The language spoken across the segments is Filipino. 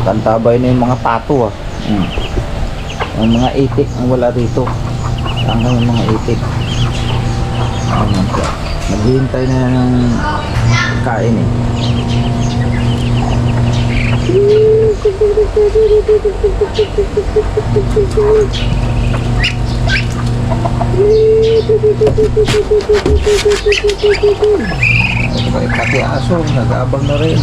tantabay na yung mga pato ah. Ang mga itik ang wala rito. Hanggang yung mga itik. Naghihintay na ng kain eh. Pati aso nag-aabang na rin.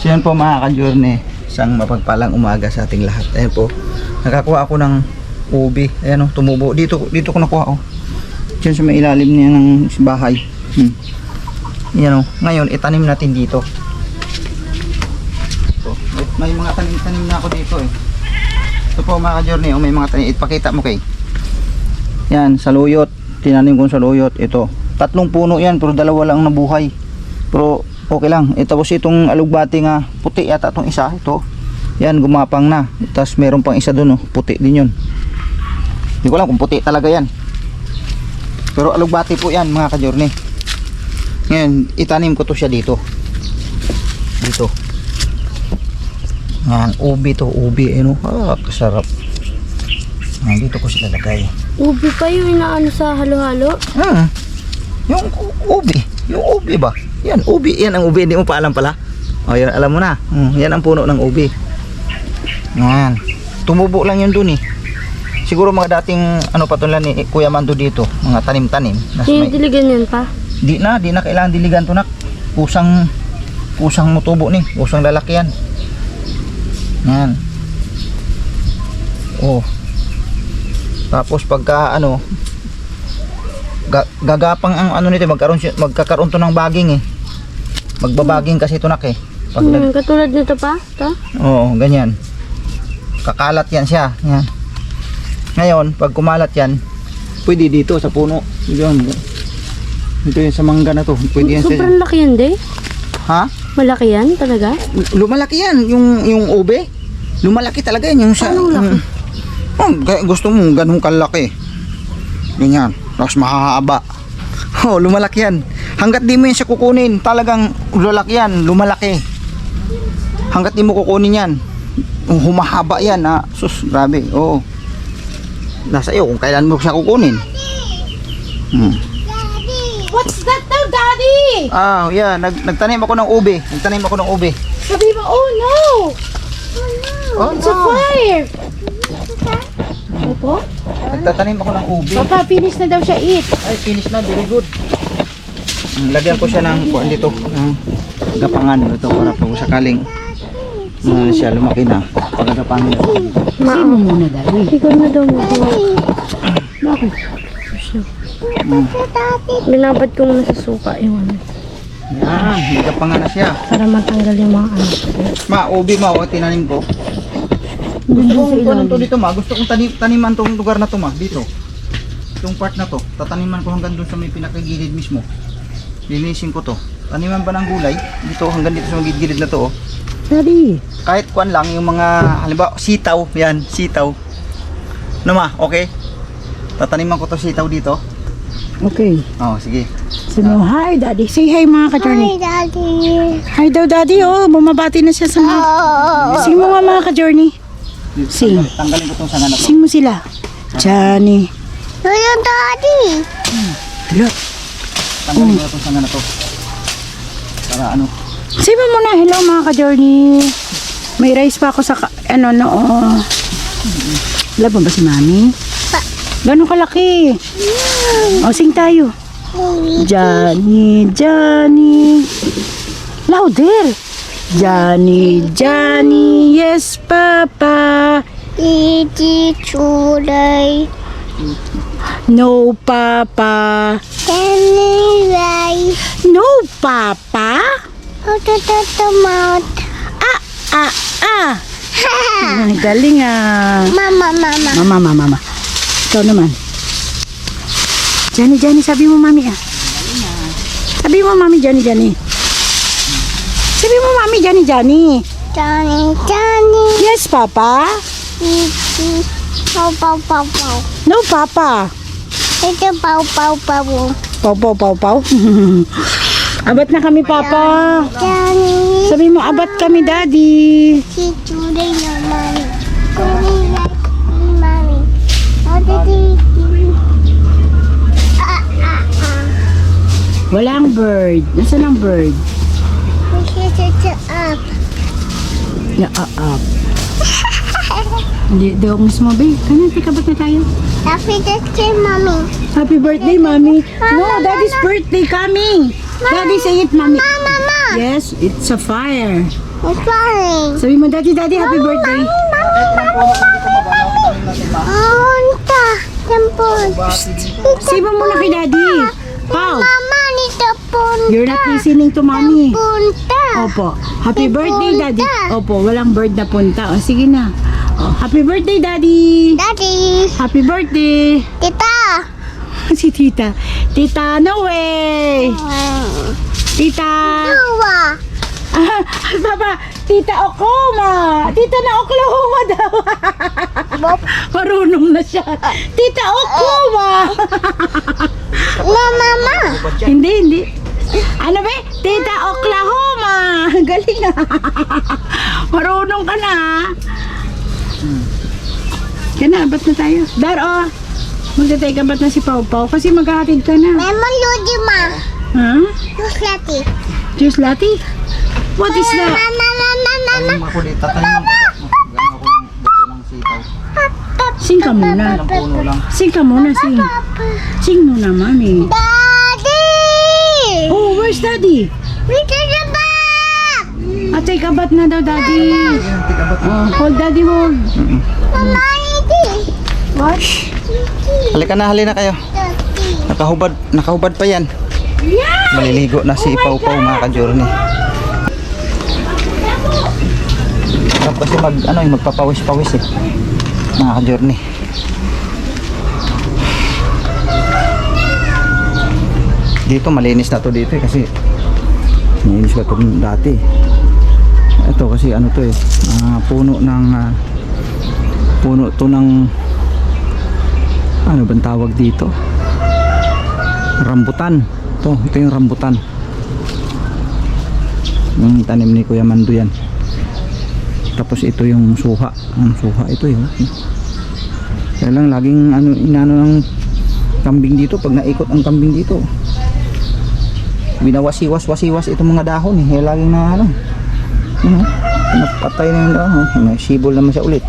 So yan po mga ka-journey, isang mapagpalang umaga sa ating lahat. Ayan po, nakakuha ako ng ubi. Ayan o, tumubo. Dito ko nakuha o. Diyan sa may ilalim niya ng bahay. Ayan o, ngayon itanim natin dito. So, may mga tanim na ako dito eh. Ito po mga ka-journey, may mga tanim. Ipakita mo kay. Yan, saluyot. Tinanim kong saluyot. Ito, 3 puno yan pero 2 lang nabuhay. Pero okay lang. Tapos itong alugbati nga puti yata itong isa. Ito. Yan gumapang na. Tapos meron pang isa doon oh. Puti din yun. Hindi ko alam kung puti talaga yan. Pero alugbati po yan mga ka-journey. Ngayon itanim ko to siya dito. Dito. Yan. Ubi to. Ubi. Ano? Kasarap. Yan, dito ko sila lagay. Ubi pa yung inaano sa halo-halo? Yung ubi. Yung ubi ba? Yan, ubi. Yan ang ubi. Hindi mo pa alam pala. O, yan, alam mo na. Yan ang puno ng ubi. Yan. Tumubo lang yun dun eh. Siguro mga dating, ano patulan ni Kuya Mando dito. Mga tanim-tanim. Diligan yan pa? Di na kailangan diligan to nak. Kusang mo tubo ni. Kusang lalaki yan. Yan. Oh. Tapos pagka ano, gagapang ang ano nito, magkakaroon to ng baging eh. Magbabaging kasi ito nak eh. Katulad nito pa? Ito? Oo, ganyan. Kakalat yan siya. Yan. Ngayon, pag kumalat yan, pwede dito sa puno. Yan. Ito yung sa mangga na to. Pwede yan. Sobrang laki yan, de? Ha? Malaki yan talaga? Lumalaki yan. Yung ube. Lumalaki talaga yan. Yung sa, anong laki? Gusto mo ganun kalaki. Ganyan. Tapos mahahaba. Oh, lumalaki yan. Hanggat di mo yan siya kukunin, talagang lalaki yan, lumalaki. Hanggat di mo kukunin yan, humahaba yan ha. Sus, grabe. Oo. Nasa iyo kung kailan mo siya kukunin. Daddy! What's that now, Daddy? Yeah, nagtanim ako ng ube. Sabi mo, oh no! Oh, It's a fire! Opo? Nagtatanim ako ng ube. Papa, finish na daw siya eat. Ay, finish na, very good. Lagyan ko siya ng kuan dito, ng gapangan ito para pag sakaling siya lumaki na, pagkagapangan. Sino muna, Daddy? Ikaw na daw mo. Bakit? Binabad ko muna sa suka yung ano. Yan, may gapangan na siya. Para matanggal yung mga ano. Ubi tinanim ko. Gusto kong to dito gusto kong taniman tong lugar na to dito. Itong part na to, tataniman ko hanggang doon sa may pinakagilid mismo. Linisin ko to. Taniman ba ng gulay? Dito hanggang dito sa gilid na to oh. Daddy. Kahit kuan lang yung mga halimbawa sitaw, yan, sitaw. Ano okay? Tataniman ko to sitaw dito. Okay. Oh, sige. Sino, hi, Daddy. Say hi, mga ka-journey. Hi, Daddy. Hi daw, Daddy. Oh, bumabati na siya sa mga... Sing mo nga, mga ka-journey. Sing. Tanggalin ko tong sanga na to. Sing mo sila. Johnny. Ayun, Daddy. Hello. Tanggalin ko tong sanga na to. Para ano? Say mo muna, hello, mga ka-journey. May rice pa ako sa... Labo ba si Mami? Gano'ng kalaki? O, sing tayo. Johnny, Johnny. Louder. Johnny, Johnny, yes, Papa. Iti chulay. No, Papa. Kanilay. No, Papa. Autototomat. Ay, galing ah. Mama. Mama. Ikaw naman. Johnny, Johnny, sabi mo mami ah. Sabi mo mami, Johnny. Sabi mo Mami, Johnny, Johnny. Johnny, Johnny. Yes, Papa. Iti. Pau, pau, pau, pau. No, Papa. Ito, pau, pau, pau. Pau, pau, pau, pau. Abat na kami, Papa. Johnny. Sabi mo, abat kami, Daddy. Si Julie na mami. Julie like mami. Ate Titi. Walang bird. Nasaan ang bird? Kita up. Na-up. Hindi daw mismo, babe. Kanya, tikabat na tayo. Happy birthday, mami. Happy birthday, Mommy. No, Daddy's birthday coming. Daddy, say it, Mommy. Mama. Yes, it's a fire. It's fine. Sabi mo, Daddy, happy birthday. Munta. Tempon. Sabi mo muna kay Daddy. Pau, Mama, nito punta. you're not listening to Mommy. Punta. Opo. Happy May birthday, Daddy. punta. Opo, walang bird na punta. O, sige na. O, happy birthday, Daddy. Daddy. Happy birthday. Tita. Si Tita. Tita, no way. Tita. Tawa. Ah, Papa, Tita Oklahoma. Tita na Oklahoma daw. Marunong na siya. Tita Oklahoma. Mama. Hindi. Ano ba? Tita Oklahoma. Galing ah. Marunong ka na. Yan na, abat na tayo. Daro. Magtatay ka ba't na si Pau Pau? Kasi maghahatid ka na. Mama, lodi ma. Ha? Who's Lati? Juice latte? What is that? Tanim ako dito. Tanim ako. Gano'n ako ng buto ng sitaw. Sing ka muna. Ilang puno lang. Sing ka muna, sing. Sing muna, Mami. Daddy! Oh, where's Daddy? We did the back! Atay ka ba't na daw, Daddy? Ayun, tikabat mo. Oh, hold, Daddy, hold. Mama, iti. What? Halika na, halina kayo. Daddy. Nakahubad pa yan. Yeah! Maliligo na si Pau Pau, mga ka-journey. Sarap kasi magpapawis-pawis eh. Mga ka-journey. Dito malinis na to dito eh, kasi malinis pa to dati. Ito kasi ano to eh, puno to ng ano bang tawag dito? Rambutan. Ito yung rambutan. Yung tanim ni Kuya Mando yan. Tapos ito yung suha. Ang suha ito yun. Kaya lang laging inano ng kambing dito pag naikot ang kambing dito. Binawasiwas itong mga dahon eh. Kaya laging na napatay na yung dahon. May sibol naman siya ulit.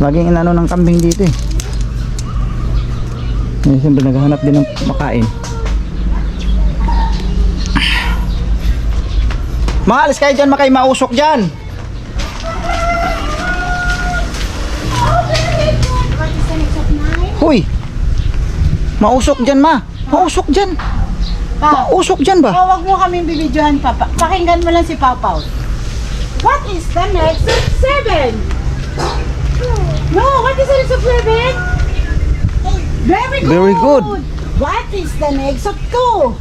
Laging inano ng kambing dito eh. Kaya siyempre naghahanap din ng makain. Maalis kayo dyan, makay mausok dyan. Huy, mausok dyan ma. Mausok dyan. Mausok dyan ba? Oh, wag mo kaming bibidyohan, Papa. Pakinggan mo lang si Pau Pau. What is the next of 7? No, what is the next of 7? Very good. Very good. What is the next of 2?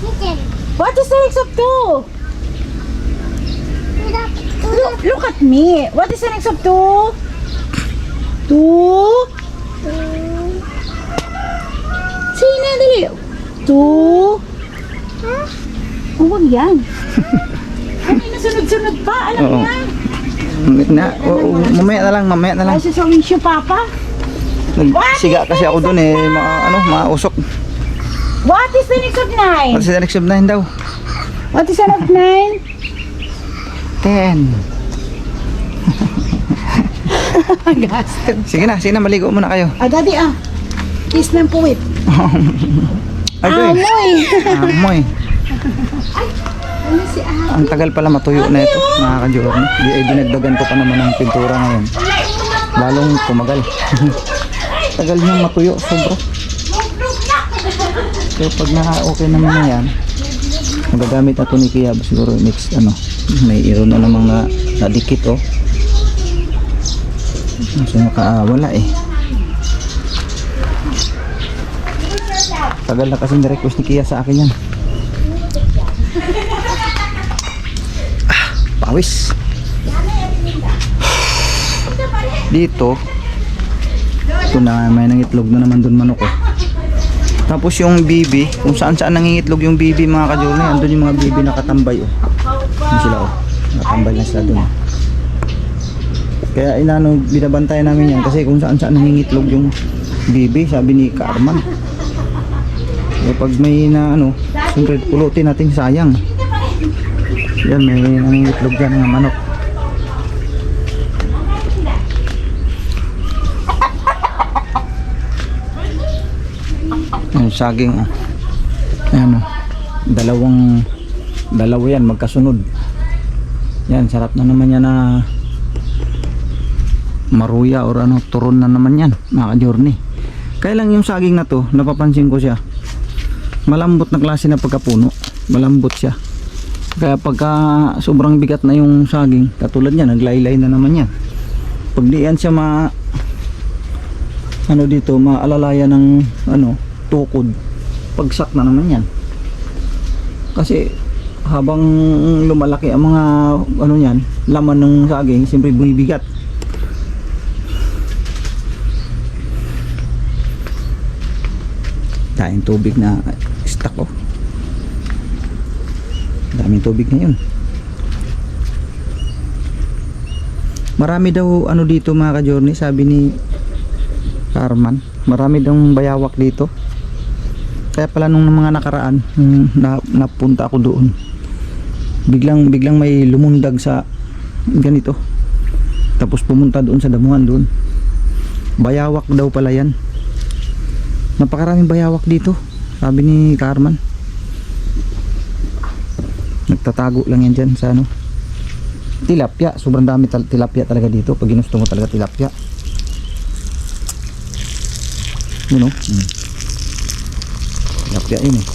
Listen. What is the next of 2? Look at me. What is the next of 2? 2? Sige na, dali. 2? Oh, wag yan. Ay, nasunod-sunod pa. Alam Oo. yan. Mamaya na lang. Ay, sasawin siya, Papa. Nagsiga kasi ako dun eh. Mausok. What is the next of 9? Pati sa next of 9 daw. What is the next of 9? 10. Gasted. Sige na, maligo muna kayo. Ah, Daddy, kiss ng puwit. Ay, Amoy. Amoy. Ano si Ang tagal pala matuyo na ito, mga ka-journey. Dinagdagan ko pa naman ng pintura ngayon. Lalong tumagal. Tagal niyang matuyo, sobra. So pag okay naman na yan, magagamit na ito ni Kiyab siguro next may iro na namang nadikit so wala eh. Tagal na kasi ni-request ni Kia sa akin yan. Awis. Dito, ito na, may nangitlog na naman dun manok oh. Tapos yung bibi, kung saan saan nangingitlog yung bibi mga ka-journey, andun yung mga bibi nakatambay oh. Yun sila oh, nakatambay na sila dun oh. Kaya inano, binabantayan namin yan kasi kung saan saan nangingitlog yung bibi, sabi ni Carman. Kaya pag may na ano, siyempre pulutin natin, sayang. Yan, may nangingitlog dyan ng manok. Ayan, saging oh. Ayan oh, dalawa yan magkasunod. Yan, sarap na naman yan na maruya or ano, turon na naman yan mga ka-journey. Kaya lang yung saging na to, napapansin ko siya, malambot na klase na pagkapuno, malambot siya. Kaya pagka sobrang bigat na yung saging, katulad niya, naglaylay na naman yan. Pag di yan siya ano dito, maalalayan ng ano, tukod, pagsak na naman yan. Kasi habang lumalaki ang mga ano yan, laman ng saging, siyempre bumibigat. Daming tubig na stock oh. Daming tubig na yun. Marami daw ano dito mga ka-journey, sabi ni Carman, marami daw bayawak dito. Kaya pala nung mga nakaraan, napunta ako doon, biglang may lumundag sa ganito, tapos pumunta doon sa damuhan doon. Bayawak daw pala yan. Napakaraming bayawak dito, sabi ni Carman. Nagtatago lang yan dyan sa ano, tilapia. Sobrang dami tilapia talaga dito. Pag ginusto mo talaga tilapia, yun o. Tilapia yun eh.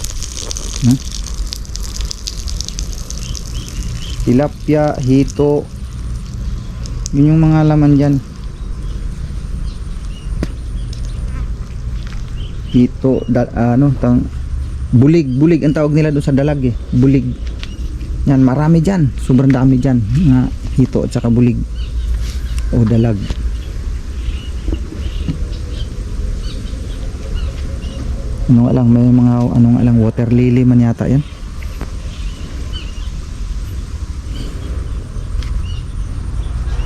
Tilapia, hito, yun yung mga laman dyan. Hito, bulig ang tawag nila doon sa dalag eh, bulig. Yan, marami dyan, sobrang dami dyan, mga hito at saka bulig o dalag. Ano lang, may mga anong alang water lily man yata yan.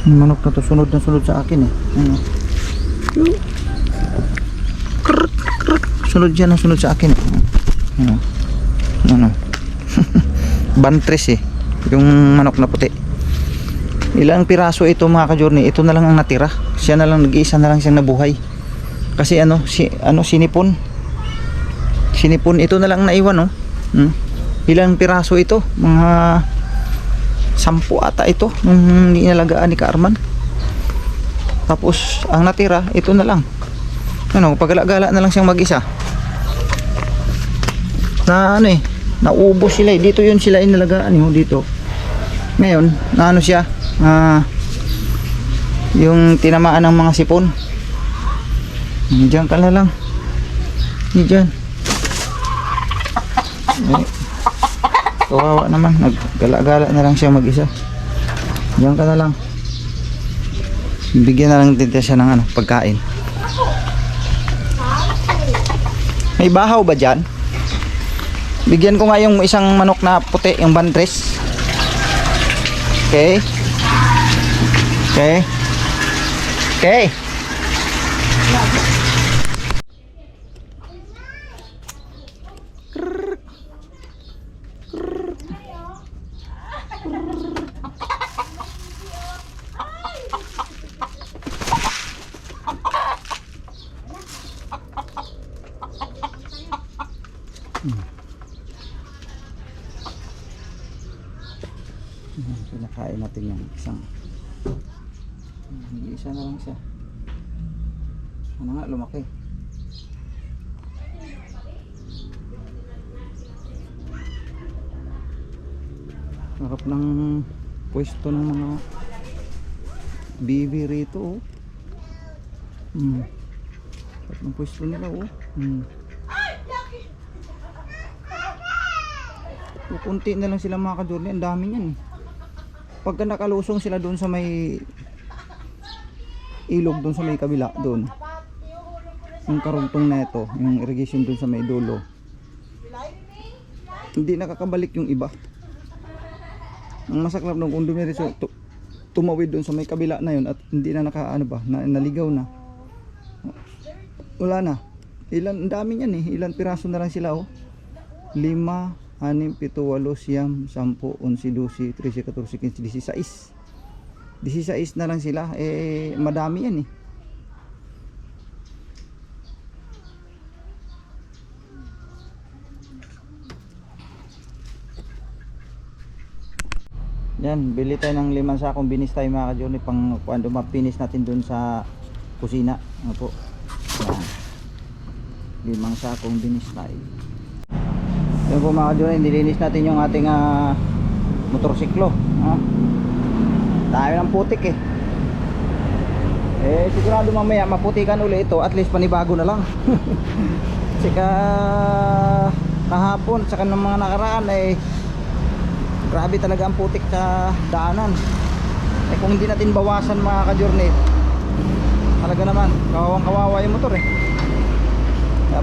Yung manok na to sunod na sunod sa akin eh. Ano? Sunod yan ang sunod sa akin. Ano? Bantres eh, yung manok na puti. Ilang piraso ito mga ka-journey, ito na lang ang natira. Siya na lang, nag-iisa na lang siyang nabuhay. Kasi sinipon ito na lang naiwan oh. Ilang piraso ito, mga 10 ata ito nung nilagaan ni Carman. Tapos ang natira ito na lang. Ano, pagala-gala na lang siyang mag-isa. Na ano eh, naubos sila eh. Dito yun sila inalagaan yung dito. Ngayon, na ano siya, yung tinamaan ng mga sipon. Diyan ka na lang. Diyan. Kawawa naman, naggala-gala na lang siya mag-isa. Diyan ka na lang. Bigyan na lang din siya ng ano, pagkain. May bahaw ba dyan? Bigyan ko nga yung isang manok na puti, yung bantres. Okay. Pinakain natin yung isang. Isa na lang siya. Ano nga, lumaki. Harap ng pwesto ng mga bibi rito oh. Harap ng pwesto nila oh. Kunti na lang sila mga ka-journey, ang dami yan eh. Pagka nakalusong sila doon sa may ilog, doon sa may kabila, doon. Yung karugtong na ito, yung irrigation doon sa may dulo. Hindi nakakabalik yung iba. Ang masaklap nung kung dumiretso, tumawid doon sa may kabila na yun at hindi na naligaw na. Wala na. Ang dami niyan eh. Ilan piraso na lang sila oh. 5, 6, 7, 8, 9, 10, 11, 12, 13, 14, 15, 16. 16 na lang sila. Eh, madami yan eh. Yan, bili tayo ng 5 sakong binis tayo mga ka-journey pang kuando mapinis natin dun sa kusina. Ano po? Yan. 5 sakong binis tayo. Yan po mga ka-journey, nilinis natin yung ating motorsiklo. Tayo ng putik eh. Eh sigurado mamaya maputikan uli ito, at least panibago na lang. Kasi kahapon saka ng mga nakaraan eh grabe talaga ang putik sa daanan. Eh kung hindi natin bawasan mga ka-journey, talaga naman kawawang kawawa yung motor eh.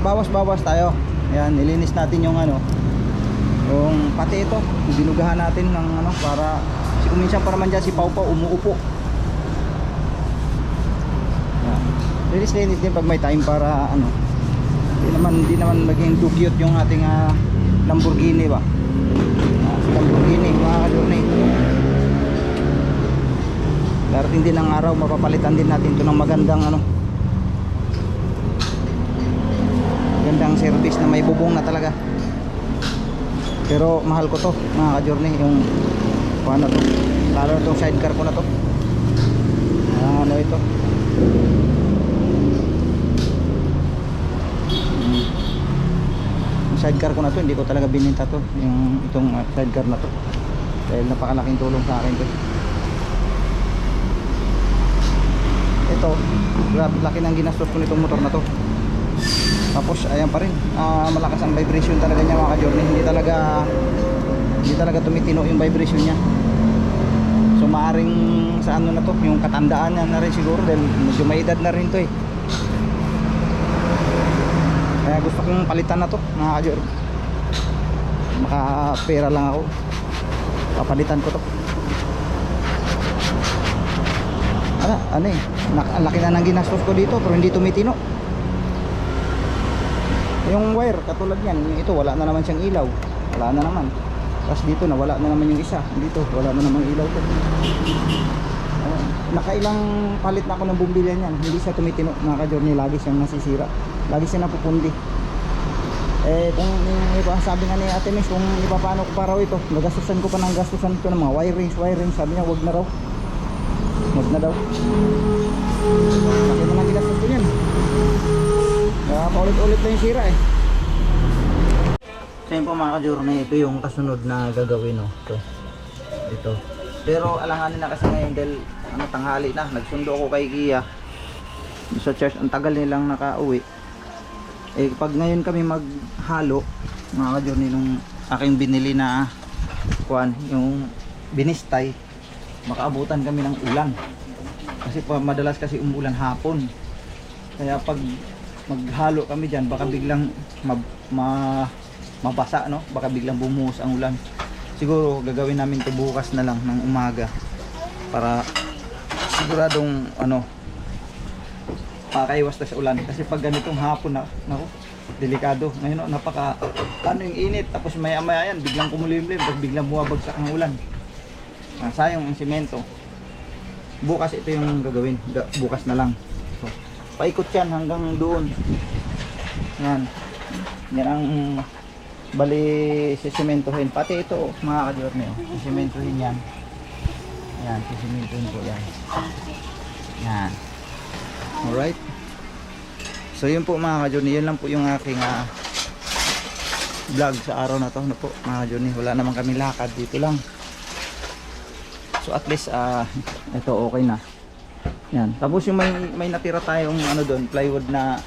Bawas-bawas tayo. Ayan, nilinis natin yung yung pati ito, dinugahan natin ng para kung minsan para man dyan si Pau Pau umuupo. Ayan. Linis din pag may time para hindi naman maging too cute yung ating Lamborghini ba. Lamborghini mga ka-journey. Darating din ang araw, mapapalitan din natin ito ng magandang magandang service na may bubong na talaga. Pero mahal ko to mga ka-journey, yung paano to, lalo na itong sidecar ko na to. Ito sidecar ko na to, hindi ko talaga bininta to, yung itong sidecar na to, dahil napakalaking tulong sa akin to. Ito, laki ng ginastos ko nitong motor na to. Tapos ayan pa rin, malakas ang vibration talaga niya mga ka-journey. Hindi talaga tumitino yung vibration niya. So maaring sa na to, yung katandaan niya na rin siguro, dahil medyo may edad na rin to eh. Kaya gusto kong palitan na to mga ka-journey. Makapera lang ako, papalitan ko to. Ang laki na ng ginastos ko dito pero hindi tumitino. Yung wire katulad yan, ito wala na naman siyang ilaw, wala na naman. Tapos dito na wala na naman yung isa, dito wala na naman ilaw to. Nakailang palit na ako ng bumbilya niyan, hindi siya tumitino mga ka-journey. Lagi siyang nasisira, lagi siya napupundi. Eh kung sabi nga ni Ate Miss, kung paano ko pa raw ito, nagastusan ko pa ng gastusan ito ng mga wiring, sabi niya wag na raw, wag na daw. Laki na lang ginastos ko yan, kaya paulit-ulit na yung sira eh. So yun po mga ka-journey, ito yung kasunod na gagawin ito. Pero alanganin na kasi ngayon dahil tanghali na, nagsundo ako kay Kia sa church, ang tagal nilang nakauwi. Eh pag ngayon kami maghalo mga ka-journey, nung aking binili na yung binistay, makaabutan kami ng ulan kasi madalas kasi umulan hapon. Kaya pag maghalo kami dyan, baka biglang mabasa, baka biglang bumuhos ang ulan. Siguro gagawin namin to bukas na lang ng umaga para siguradong pakaiwas na sa ulan. Kasi pag ganitong hapon na, delikado. Ngayon napaka yung init, tapos maya yan biglang kumulimlim, tapos biglang bumabagsak ang ulan. Sayang ang simento. Bukas ito yung gagawin, bukas na lang. So, paikot yan hanggang doon. Yan ang bali sisimentohin. Pati ito mga ka-journey, sisimentohin yan. Sisimentohin ko yan. Yan. Alright. So yun po mga ka-journey, yun lang po yung aking vlog sa araw na to po mga ka-journey. Wala naman kami lakad, dito lang. So at least ito okay na. Yan. Tapos yung may natira tayong doon, plywood na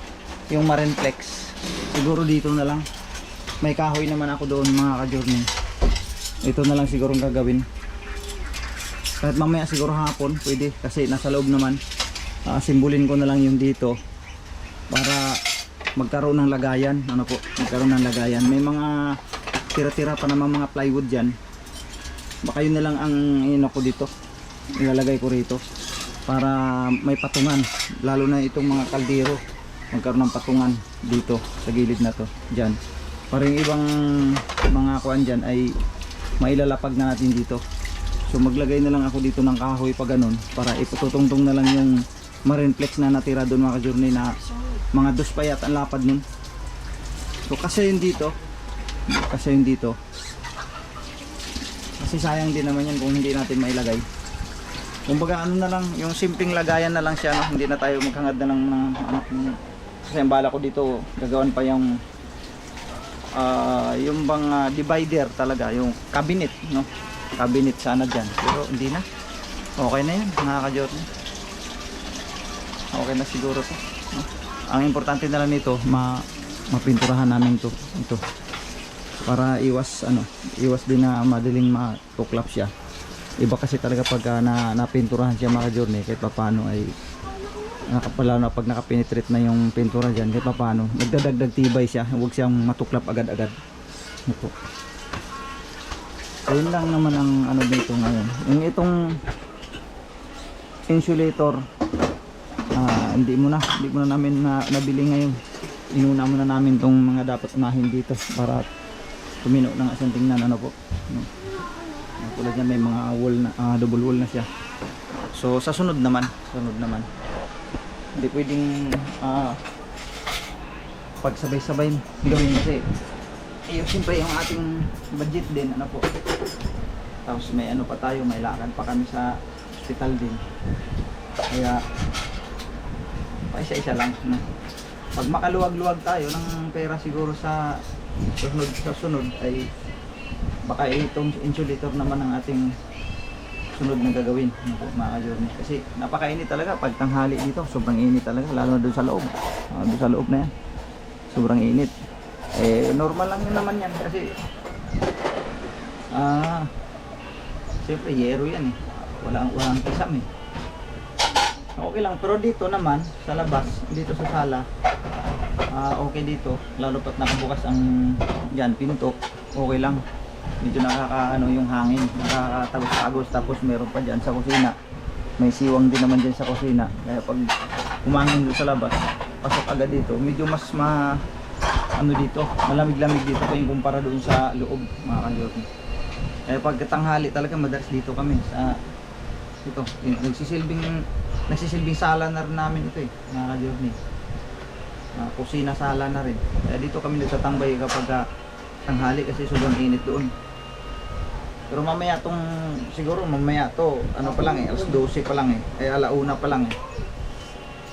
yung Marinflex. Siguro dito na lang. May kahoy naman ako doon mga ka-journey. Ito na lang siguro ang gagawin. Kahit mamaya siguro hapon, pwede kasi nasa loob naman. Simbolin ko na lang yung dito para magkaroon ng lagayan. Ano po, magkaroon ng lagayan. May mga tira-tira pa naman mga plywood dyan. Baka yun na lang ang ko dito. Ilalagay ko rito para may patungan. Lalo na itong mga kaldero. Magkaroon ng patungan dito sa gilid na to. Dyan. Para yung ibang mga kuan dyan ay mailalapag na natin dito. So maglagay na lang ako dito ng kahoy pa ganun para ipututungtong na lang yung marinflex na natira doon mga ka-journey na mga dos pa yata ang lapad nun. So kasi yun dito. Kasi sayang din naman yan kung hindi natin mailagay. Kumbaga ano na lang, yung simpleng lagayan na lang siya, no? Hindi na tayo maghangad na lang ng kasi ang bala ko dito gagawan pa yung bang divider talaga, yung cabinet, no? Cabinet sana dyan, pero hindi na. Okay na yan mga ka-journey. Okay na siguro to, no? Ang importante na lang nito mapinturahan namin to ito para iwas din na madaling matuklap siya. Iba kasi talaga pag napinturahan siya mga ka-journey, kahit paano ay nakapala na pag nakapenetrate na yung pintura dyan, kahit paano nagdadagdag tibay siya, huwag siyang matuklap agad-agad. Ito. Ayun lang naman ang dito ngayon. Yung itong insulator, hindi mo na namin nabili ngayon. Inuna muna namin tong mga dapat unahin dito para tumino ng asang tingnan po. No? Tulad niya may mga wall na, double wall na siya. So sa sunod naman. Hindi pwedeng pagsabay-sabay gawin kasi siyempre yung ating budget din po. Tapos may pa tayo, may lakad pa kami sa hospital din. Kaya isa-isa lang, no? Pag makaluwag-luwag tayo ng pera siguro sa sunod ay baka itong insulator naman ang ating sunod na gagawin, no po, mga ka-journey. Kasi napakainit talaga pag tanghali dito, sobrang init talaga, lalo na doon sa loob. Doon sa loob na yan, sobrang init. Normal lang yun naman yan kasi siyempre yero yan walang kisam okay lang, pero dito naman sa labas, dito sa sala okay dito, lalo pat nakabukas ang dyan, pinto, okay lang, medyo yung hangin, nakakatagos-tagos. Tapos meron pa dyan sa kusina, may siwang din naman dyan sa kusina, kaya pag umangin doon sa labas, pasok agad dito, medyo mas dito, malamig-lamig dito pa yung kumpara doon sa loob mga ka-journey. Kaya pagkatanghali talaga madalas dito kami sa ito, nagsisilbing sala na rin namin ito mga ka-journey. Kusina sala na rin. Kaya dito kami nagtatambay kapag tanghali kasi sobrang init doon. Pero mamaya siguro mamaya to, pa lang alas 12 pa lang alauna pa lang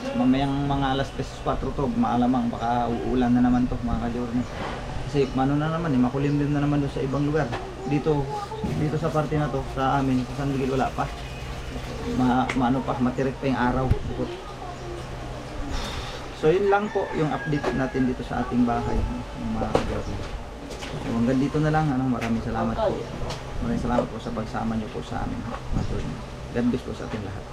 Mamayang mga alas 3-4 to, maalamang baka uulan na naman to mga ka-journey. Kasi na naman makulimlim na naman doon sa ibang lugar. Dito sa parte na to, sa amin, sa San Miguel wala pa. Matirik pa yung araw. So yun lang po yung update natin dito sa ating bahay, mga ka-journey. So hanggang dito na lang, maraming salamat po. Maraming salamat po sa pagsama niyo po sa amin. God bless po sa ating lahat.